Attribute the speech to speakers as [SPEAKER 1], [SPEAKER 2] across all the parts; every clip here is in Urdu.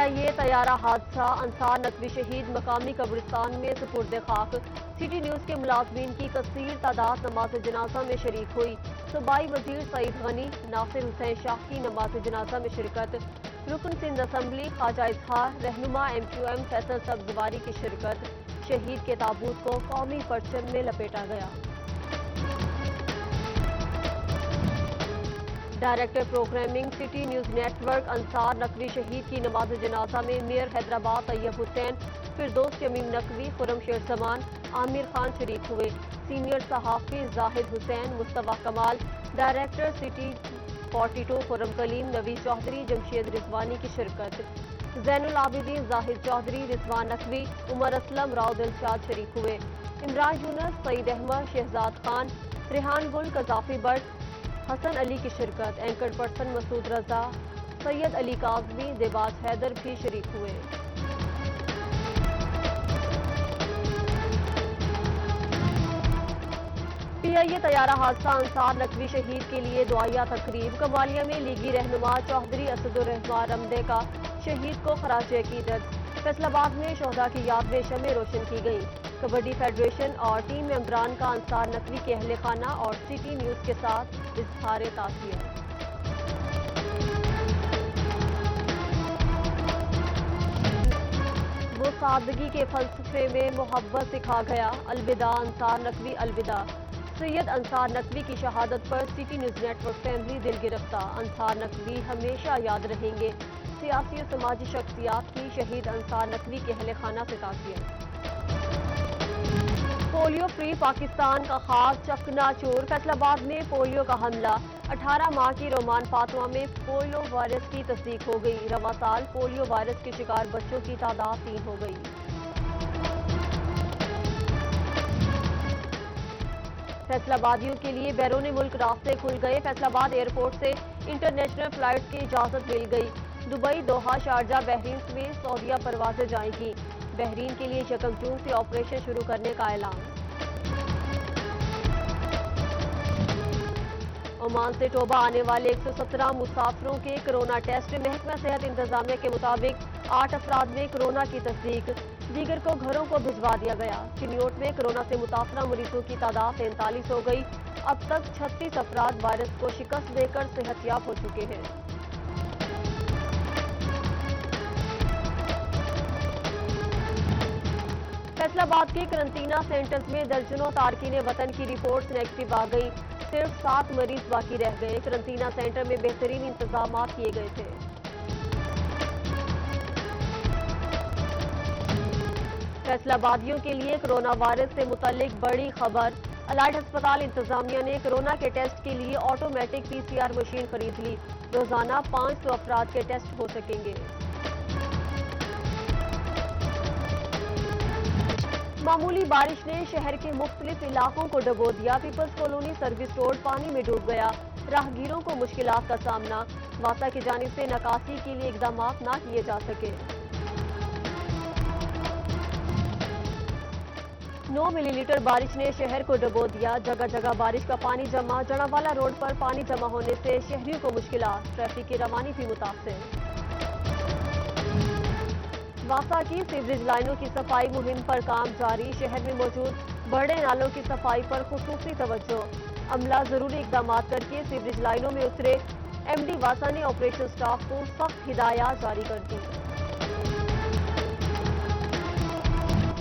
[SPEAKER 1] PIA طیارہ حادثہ انصار نقوی شہید مقامی قبرستان میں سپرد خاک۔ سٹی نیوز کے ملازمین کی کثیر تعداد نماز جنازہ میں شریک ہوئی۔ صوبائی وزیر سعید غنی، ناصر حسین شاہ کی نماز جنازہ میں شرکت۔ رکن سندھ اسمبلی خواجہ اظہار، رہنما MQM فیصل سبزواری کی شرکت۔ شہید کے تابوت کو قومی پرچم میں لپیٹا گیا۔ Director programming city news network Ansar Naqvi شہید کی نماز جنازہ میں میئر حیدرآباد طیب حسین، فردوس شمیم نقوی، خرم شیر زمان، عامر خان شریک ہوئے۔ سینئر صحافی زاہد حسین، مصطفیٰ کمال، ڈائریکٹر سٹی 42 خرم کلیم، نویز چودھری، جمشید رضوانی کی شرکت۔ زین العابدین زاہد چودھری، رضوان نقوی، عمر اسلم، راؤ دلشاد شریک ہوئے۔ عمران یونس، سعید احمد، شہزاد خان، ریحان گل، قذافی بٹ، حسن علی کی شرکت۔ اینکر پرسن مسعود رضا، سید علی کاظمی، دیباج حیدر بھی شریک ہوئے۔ PIA طیارہ حادثہ انصار نقوی شہید کے لیے دعائیہ تقریب۔ کمالیہ میں لیگی رہنما چوہدری اسد الرحمان رمدے کا شہید کو خراج عقیدت۔ فیصل آباد میں شہداء کی یاد میں شمع روشن کی گئی۔ کبڈی فیڈریشن اور ٹیم ممبران کا انصار نقوی کے اہل خانہ اور سٹی نیوز کے ساتھ اظہار تعزیت۔ وہ سادگی کے فلسفے میں محبت سکھا گیا، الوداع انصار نقوی، الوداع۔ سید انصار نقوی کی شہادت پر city news network family دل گرفتہ۔ انصار نقوی ہمیشہ یاد رہیں گے۔ سیاسی و سماجی شخصیات کی شہید انصار نقوی کے اہل خانہ سے تعزیت۔ پولیو فری پاکستان کا خواب چکنا چور۔ فیصل آباد میں پولیو کا حملہ۔ 18 ماہ کی رومان فاطمہ میں پولیو وائرس کی تصدیق ہو گئی۔ رواں سال پولیو وائرس کے شکار بچوں کی تعداد 3 ہو گئی۔ فیصل آبادیوں کے لیے بیرون ملک راستے کھل گئے۔ فیصل آباد ایئرپورٹ سے انٹرنیشنل فلائٹس کی اجازت مل گئی۔ دبئی، دوحہ، شارجہ، بحرین سمیت سعودیہ پروازیں جائیں گی۔ بحرین کے لیے 1 جون سے آپریشن شروع کرنے کا اعلان۔ عمان سے ٹوبہ آنے والے 117 مسافروں کے کرونا ٹیسٹ۔ محکمہ صحت انتظامیہ کے مطابق 8 افراد میں کرونا کی تصدیق، دیگر کو گھروں کو بھجوا دیا گیا۔ چنیوٹ میں کرونا سے متاثرہ مریضوں کی تعداد 43 ہو گئی۔ اب تک 36 افراد وائرس کو شکست دے کر صحت یاب ہو چکے ہیں۔ فیصل آباد کے قرنطینہ سینٹرز میں درجنوں تارکین وطن کی رپورٹس نیگیٹو آ گئی۔ صرف 7 مریض باقی رہ گئے۔ قرنطینہ سینٹر میں بہترین انتظامات کیے گئے تھے۔ فیصل آبادیوں کے لیے کرونا وائرس سے متعلق بڑی خبر۔ الائٹ ہسپتال انتظامیہ نے کرونا کے ٹیسٹ کے لیے آٹومیٹک PCR مشین خرید لی۔ روزانہ 500 افراد کے ٹیسٹ ہو سکیں گے۔ معمولی بارش نے شہر کے مختلف علاقوں کو ڈبو دیا۔ پیپلز کالونی سروس روڈ پانی میں ڈوب گیا۔ راہگیروں کو مشکلات کا سامنا۔ واسا کی جانب سے نکاسی کے لیے اقدامات نہ کیے جا سکے۔ 9 ملی لیٹر بارش نے شہر کو ڈبو دیا۔ جگہ جگہ بارش کا پانی جمع۔ جڑاوالا روڈ پر پانی جمع ہونے سے شہریوں کو مشکلات۔ ٹریفک کی روانی بھی متاثر۔ واسا کی سیوریج لائنوں کی صفائی مہم پر کام جاری۔ شہر میں موجود بڑے نالوں کی صفائی پر خصوصی توجہ۔ عملہ ضروری اقدامات کر کے سیوریج لائنوں میں اترے۔ MD واسا نے آپریشن سٹاف کو سخت ہدایات جاری کر دی۔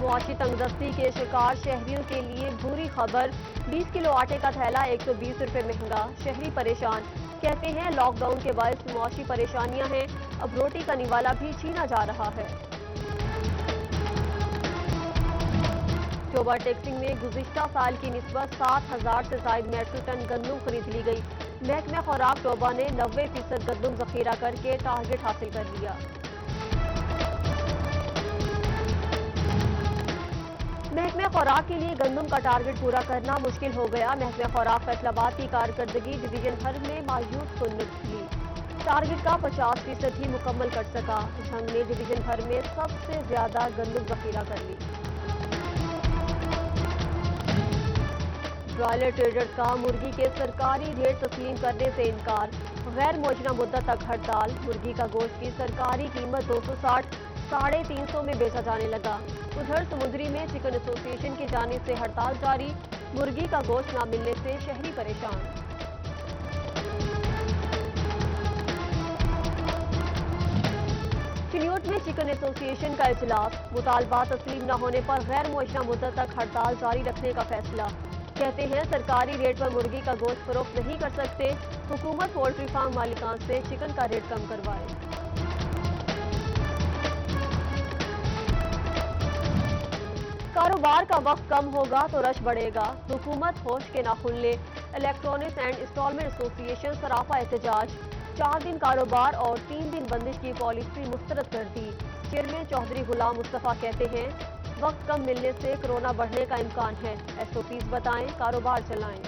[SPEAKER 1] معاشی تنگدستی کے شکار شہریوں کے لیے بری خبر۔ 20 کلو آٹے کا تھیلا 120 روپے مہنگا۔ شہری پریشان، کہتے ہیں لاک ڈاؤن کے باعث معاشی پریشانیاں ہیں، اب روٹی کا نوالا بھی چھینا جا رہا ہے۔ ٹوبہ ٹیکسنگ میں گزشتہ سال کی نسبت 7,000 سے زائد میٹرک ٹن گندم خرید لی گئی۔ محکمہ خوراک ٹوبہ نے 90% گندم ذخیرہ کر کے ٹارگٹ حاصل کر لیا۔ محکمہ خوراک کے لیے گندم کا ٹارگٹ پورا کرنا مشکل ہو گیا۔ محکمہ خوراک فیصل آباد کی کارکردگی ڈویژن بھر میں مایوس کن نکلی۔ ٹارگٹ کا 50% ہی مکمل کر سکا۔ جھنگ نے ڈویژن بھر میں سب سے زیادہ گندم ذخیرہ کر لی۔ برائلر ٹریڈرز کا مرغی کے سرکاری ریٹ تسلیم کرنے سے انکار، غیر معینہ مدت تک ہڑتال، مرغی کا گوشت کی سرکاری قیمت 260 350 میں بیچا جانے لگا۔ ادھر سمندری میں چکن ایسوسی ایشن کی جانب سے ہڑتال جاری، مرغی کا گوشت نہ ملنے سے شہری پریشان۔ چنیوٹ میں چکن ایسوسی ایشن کا اجلاس، مطالبات تسلیم نہ ہونے پر غیر معینہ مدت تک ہڑتال جاری رکھنے کا فیصلہ۔ کہتے ہیں سرکاری ریٹ پر مرغی کا گوشت فروخت نہیں کر سکتے، حکومت پولٹری فارم مالکان سے چکن کا ریٹ کم کروائے۔ کاروبار کا وقت کم ہوگا تو رش بڑھے گا، حکومت ہوش کے ناخن لے، الیکٹرانکس اینڈ انسٹالمنٹ ایسوسی ایشن سراپا احتجاج، 4 دن کاروبار اور 3 دن بندش کی پالیسی مسترد کر دی۔ چیئرمین چودھری غلام مصطفیٰ کہتے ہیں وقت کم ملنے سے کورونا بڑھنے کا امکان ہے، ایس او پیز بتائیں، کاروبار چلائیں۔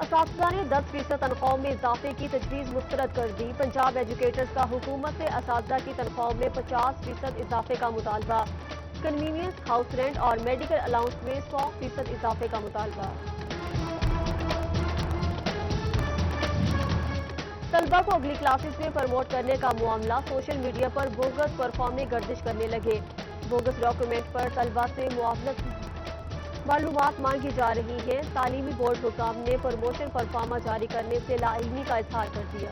[SPEAKER 1] اساتذہ نے 10% تنخواہوں میں اضافے کی تجویز مسترد کر دی، پنجاب ایجوکیٹرز کا حکومت سے اساتذہ کی تنخواہوں میں 50% اضافے کا مطالبہ، کنوینئنس، ہاؤس رینٹ اور میڈیکل الاؤنس میں 100% اضافے کا مطالبہ۔ طلبہ کو اگلی کلاسز میں پروموٹ کرنے کا معاملہ، سوشل میڈیا پر بوگس پرفارم میں گردش کرنے لگے، بوگس ڈاکیومنٹ پر طلبہ سے معلومات مانگی جا رہی ہیں، تعلیمی بورڈ حکام نے پروموشن پرفارمہ جاری کرنے سے لا علمی کا اظہار کر دیا۔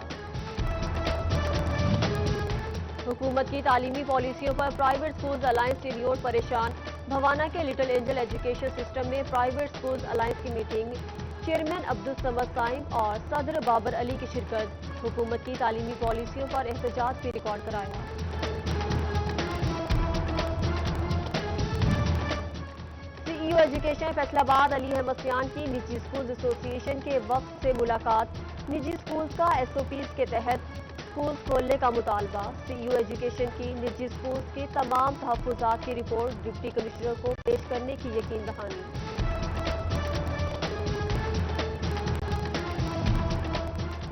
[SPEAKER 1] حکومت کی تعلیمی پالیسیوں پر پرائیویٹ سکولز الائنس چنیوٹ پریشان، بھوانہ کے لٹل اینجل ایجوکیشن سسٹم میں پرائیویٹ سکولز الائنس کی میٹنگ، چیئرمین عبدالصمد صائم اور صدر بابر علی کی شرکت، حکومت کی تعلیمی پالیسیوں پر احتجاج بھی ریکارڈ کرایا۔ سی ای او ایجوکیشن فیصل آباد علی احمد سیان کی نجی اسکولز ایسوسی ایشن کے وفد سے ملاقات، نجی اسکولز کا ایس او پیز کے تحت اسکولز کھولنے کا مطالبہ، سی ای او ایجوکیشن کی نجی اسکولز کے تمام تحفظات کی رپورٹ ڈپٹی کمشنر کو پیش کرنے کی یقین دہانی۔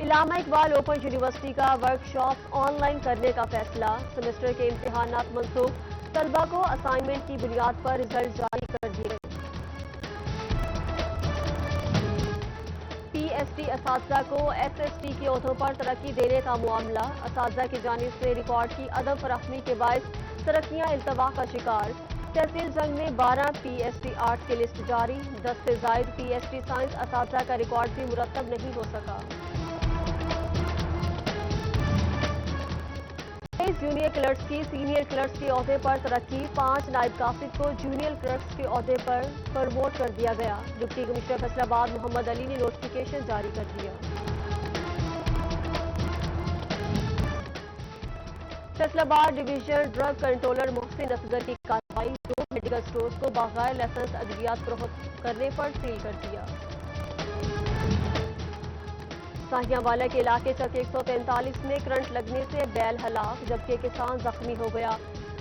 [SPEAKER 1] علامہ اقبال اوپن یونیورسٹی کا ورکشاپ آن لائن کرنے کا فیصلہ، سیمسٹر کے امتحانات منسوخ، طلبہ کو اسائنمنٹ کی بنیاد پر رزلٹ جاری کر دیے گئے۔ پی ایس ٹی اساتذہ کو ایس ایس ٹی کے عہدوں پر ترقی دینے کا معاملہ، اساتذہ کی جانب سے ریکارڈ کی عدم فراہمی کے باعث ترقیاں التوا کا شکار، تحصیل جنگ میں 12 پی ایس ٹی آرٹ کی لسٹ جاری، 10 سے زائد پی ایس ٹی سائنس اساتذہ کا ریکارڈ بھی مرتب نہیں ہو سکا۔ جونیئر کلرکس کی سینئر کلرکس کے عہدے پر ترقی، 5 نائب کاسب کو جونیئر کلرکس کے عہدے پر پروموٹ کر دیا گیا، ڈپٹی کمشنر فیصل آباد محمد علی نے نوٹیفیکیشن جاری کر دیا۔ فیصل آباد ڈویژن ڈرگ کنٹرولر محسن اصغر کی کارروائی، 2 میڈیکل سٹورز کو بغیر لائسنس ادویات فروخت کرنے پر سیل کر دیا۔ ساہیاں والا کے علاقے چک 143 میں کرنٹ لگنے سے بیل ہلاک، جبکہ کسان زخمی ہو گیا،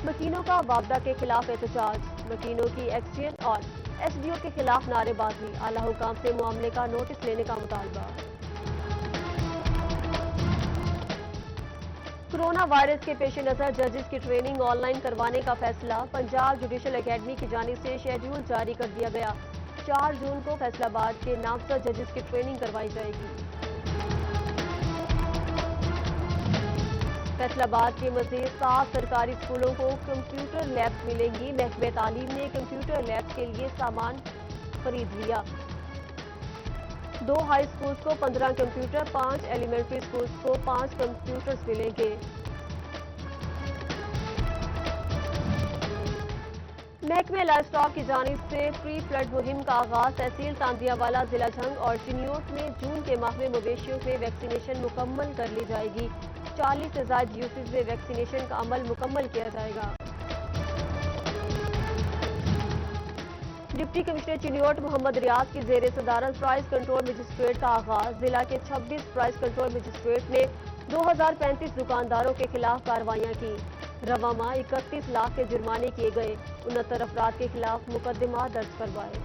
[SPEAKER 1] مکینوں کا وابڈا کے خلاف احتجاج، مکینوں کی ایکسچینج اور ایس ڈی او کے خلاف نعرے بازی، اعلی حکام سے معاملے کا نوٹس لینے کا مطالبہ۔ کورونا وائرس کے پیش نظر ججز کی ٹریننگ آن لائن کروانے کا فیصلہ، پنجاب جوڈیشل اکیڈمی کی جانب سے شیڈول جاری کر دیا گیا، 4 جون کو فیصل آباد کے نامزد ججز کی ٹریننگ کروائی جائے گی۔ فیصل آباد کے مزید 7 سرکاری اسکولوں کو کمپیوٹر لیبز ملیں گی، محکمہ تعلیم نے کمپیوٹر لیبز کے لیے سامان خرید لیا، 2 ہائی اسکولز کو 15 کمپیوٹر، 5 ایلیمنٹری اسکولز کو 5 کمپیوٹرز ملیں گے۔ محکمہ لائف اسٹاک کی جانب سے پری فلڈ مہم کا آغاز، تحصیل تاندیا والا، ضلع جھنگ اور چنیوٹ میں جون کے ماہ میں مویشیوں میں ویکسینیشن مکمل کر لی جائے گی، 40 سے زائد یوسز میں ویکسینیشن کا عمل مکمل کیا جائے گا۔ ڈپٹی کمشنر چنیوٹ محمد ریاض کی زیر صدارت پرائز کنٹرول مجسٹریٹ کا آغاز، ضلع کے 26 پرائز کنٹرول مجسٹریٹ نے 2035 دکانداروں کے خلاف کارروائیاں کی، رواں ماہ 31 لاکھ کے جرمانے کیے گئے، 69 افراد کے خلاف مقدمات درج کروائے۔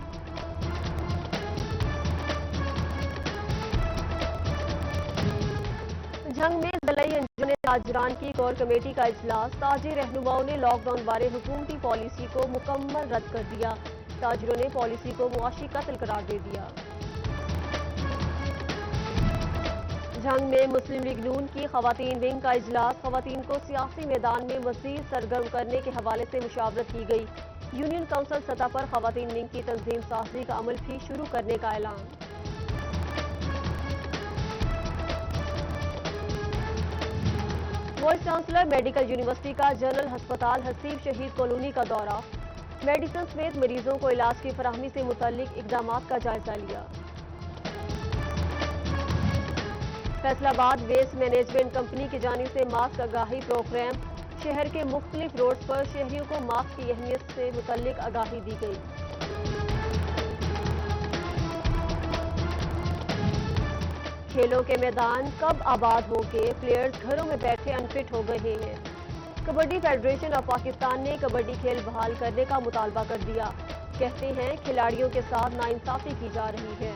[SPEAKER 1] جھنگ میں ضلعی انجمن تاجران کی کور کمیٹی کا اجلاس، تاجر رہنماؤں نے لاک ڈاؤن بارے حکومتی پالیسی کو مکمل رد کر دیا، تاجروں نے پالیسی کو معاشی قتل قرار دے دیا۔ جھنگ میں مسلم لیگ نون کی خواتین ونگ کا اجلاس، خواتین کو سیاسی میدان میں مزید سرگرم کرنے کے حوالے سے مشاورت کی گئی، یونین کونسل سطح پر خواتین ونگ کی تنظیم سازی کا عمل بھی شروع کرنے کا اعلان۔ وائس چانسلر میڈیکل یونیورسٹی کا جنرل ہسپتال حسیب شہید کالونی کا دورہ، میڈیسن سمیت مریضوں کو علاج کی فراہمی سے متعلق اقدامات کا جائزہ لیا۔ فیصل آباد ویسٹ مینجمنٹ کمپنی کی جانب سے ماسک آگاہی پروگرام، شہر کے مختلف روڈز پر شہریوں کو ماسک کی اہمیت سے متعلق آگاہی دی گئی۔ کھیلوں کے میدان کب آباد ہوں گے؟ پلیئرز گھروں میں بیٹھے انفٹ ہو گئے ہیں۔ کبڈی فیڈریشن آف پاکستان نے کبڈی کھیل بحال کرنے کا مطالبہ کر دیا، کہتے ہیں کھلاڑیوں کے ساتھ ناانصافی کی جا رہی ہے۔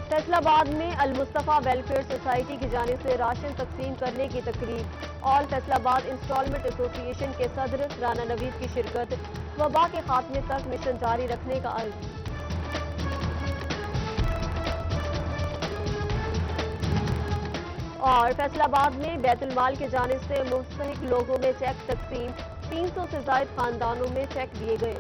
[SPEAKER 1] فیصل آباد میں المصطفیٰ ویلفیئر سوسائٹی کی جانب سے راشن تقسیم کرنے کی تقریب، آل فیصل آباد انسٹالمنٹ ایسوسی ایشن کے صدر رانا نوید کی شرکت، وبا کے خاتمے تک مشن جاری رکھنے کا عزم۔ اور فیصل آباد میں بیت المال کی جانب سے مستحق لوگوں میں چیک تقسیم، 300 سے زائد خاندانوں میں چیک دیے گئے۔